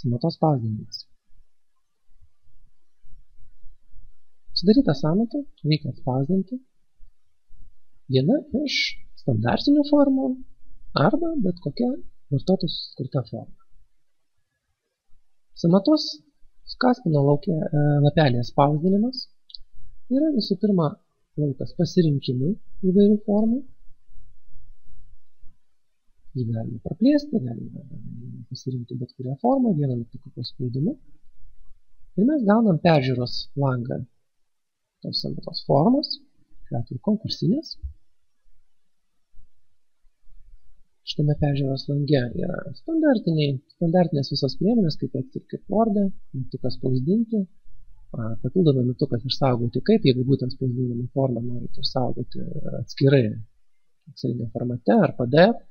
Sąmatos spausdinimas. Sudarytą sąmatą reikia atspausdinti viena iš standartinių formų arba bet kokia vartotojų sukurta forma. Sąmatos Kaspino lapelėje spausdinimas yra visų pirma laukas pasirinkimui įvairių formų. Jį galime praplėsti, galime pasirinkti bet kurią formą, vieną mygtuko paspaudimu. Ir mes gaunam peržiūros langą tos sąmatos formos, šiuo atveju konkursinės. Šitame peržiūros lange yra standartinės visos priemonės, kaip Word'e, mygtukas spausdinti, papildomai mygtukas išsaugoti kaip, jeigu būtent spausdinamą formą norite išsaugoti atskirai Excelinė formate ar PDF,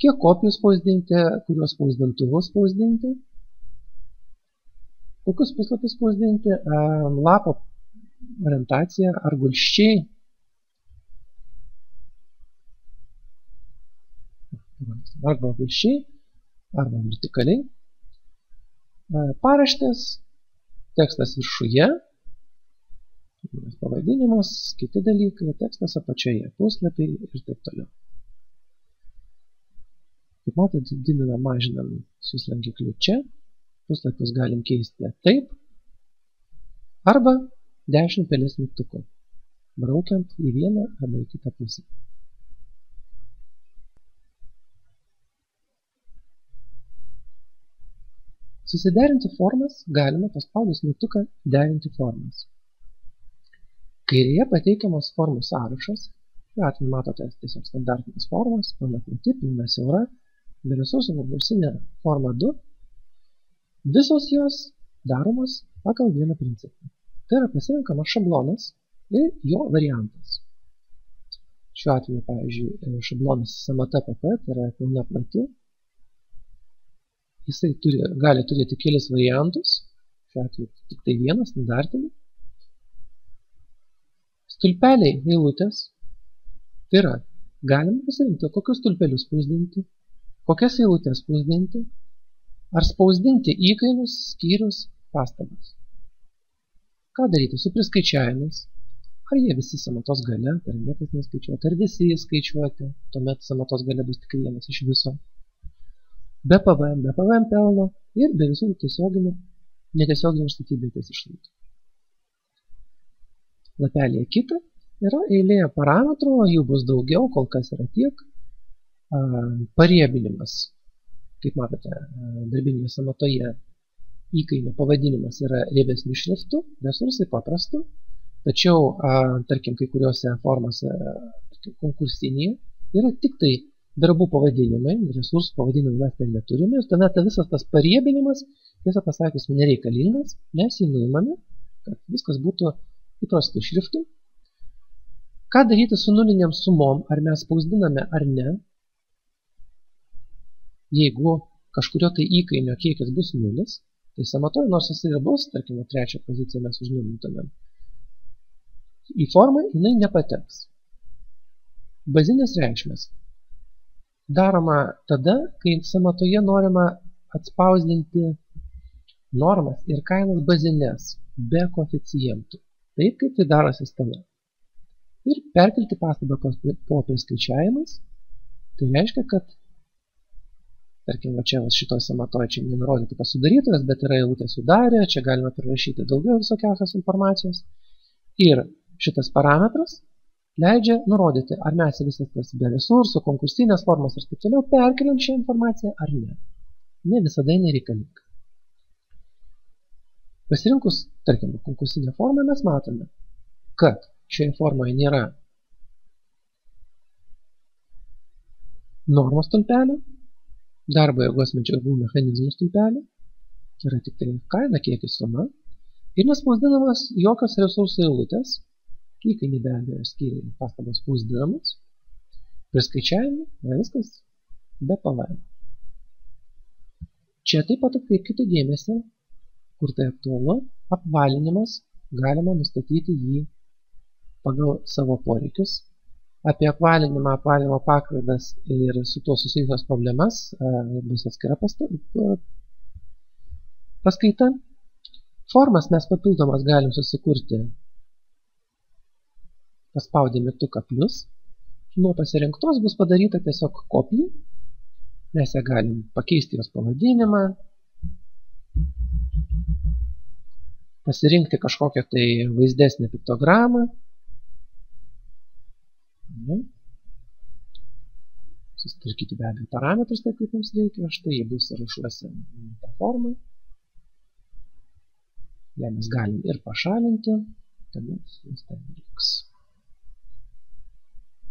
kiek kopijų spausdinti, kuriuos spausdintuvus spausdinti, kokius puslapius spausdinti, lapo orientacija ar gulsčiai, arba vertikaliai, paraštės, tekstas viršuje, pavadinimas, kiti dalykai, tekstas apačioje, puslapiai ir taip toliau. Kaip matote, didinam, mažinam suslankikliu čia, puslapius galim keisti taip, arba dešiniu pelės mygtuku, braukiant į vieną arba į kitą pusę. Susiderinti formas galima paspaudus mygtuką derinti formas. Kairėje pateikiamas formų sąrašas, šiuo atveju matote tiesiog standartinės formas, pilna plati, pilna siaura, be resursų konkursinė forma 2, visos jos daromos pagal vieną principą. Tai yra pasirenkamas šablonas ir jo variantas. Šiuo atveju, pavyzdžiui, šablonas Sąmata PP, tai yra pilna plati. Jisai gali turėti kelis variantus, šiuo atveju tik tai vieną standartinį. Stulpeliai eilutės, tai yra, galima pasirinkti, kokius stulpelius spausdinti, kokias eilutės spausdinti, ar spausdinti įkainius, skyrius, pastabas. Ką daryti su priskaičiavimais? Ar jie visi sąmatos gale, tai niekas neskaičiuoti, ar visi skaičiuoti, tuomet sąmatos gale bus tik vienas iš viso. Be PVM pelno ir be visų netiesioginių statybvietės išlaidų. Lapelėje kita yra eilė parametrų, jų bus daugiau, kol kas yra tiek. Pariebinimas, kaip matote, darbinėje sąmatoje įkainio pavadinimas yra riebesniu šriftu, resursai paprastu, tačiau, tarkim, kai kuriuose formose konkursinėje yra tik tai darbų pavadinimai, resursų pavadinimų mes ten neturime, ir tuomet visas tas pariebinimas, tiesą pasakius, nereikalingas, mes jį nuimame, kad viskas būtų įprastu šriftu. Ką daryti su nuliniam sumom, ar mes spausdiname ar ne, jeigu kažkurio tai įkainio kiekis bus nulis, tai sąmatoje, nors jis ir bus, tarkim, trečią poziciją mes užnulintumėm, į formą jinai nepateks. Bazinės reikšmės daroma tada, kai sąmatoje norima atspausdinti normas ir kainas bazines be koeficientų, taip kaip tai daro sistema. Ir perkelti pastabą po priskaičiavimais, tai reiškia, kad tarkim, va čia šitoj sąmatoje čia nenurodyti kas sudarytojas, bet yra eilutė sudarė, čia galima prirašyti daugiau visokiausios informacijos. Ir šitas parametras leidžia nurodyti, ar mes visas tas be resursų, konkursinės formos ir taip toliau perkeliam šią informaciją ar ne. Ne visada nereikalinga. Pasirinkus, tarkim, konkursinę formą mes matome, kad šioje formoje nėra normos stulpelio, darbo jėgos medžiagų mechanizmų stulpelį, yra tik tai kaina, kiekis, suma, ir nespausdinamas jokios resursų eilutės, įkainiai be abejo skyriai pastabos spausdinamos, priskaičiavimai, viskas be PVM. Čia taip pat atkreipkite dėmesį, kur tai aktualu, apvalinimas, galima nustatyti jį pagal savo poreikius. Apie apvalinimą, apvalinimo paklaidas ir su tuo susijusios problemas bus atskira paskaita. Formas mes papildomas galim susikurti paspaudę mygtuką plius. Nuo pasirinktos bus padaryta tiesiog kopija. Mes ją galim pakeisti jos pavadinimą, pasirinkti kažkokią tai vaizdesnę piktogramą. Susitvarkyti be abejo parametrus, taip kaip jums reikia. Štai jie bus sąrašuose tą formą. Ją mes galim ir pašalinti, tuomet jums ten liks.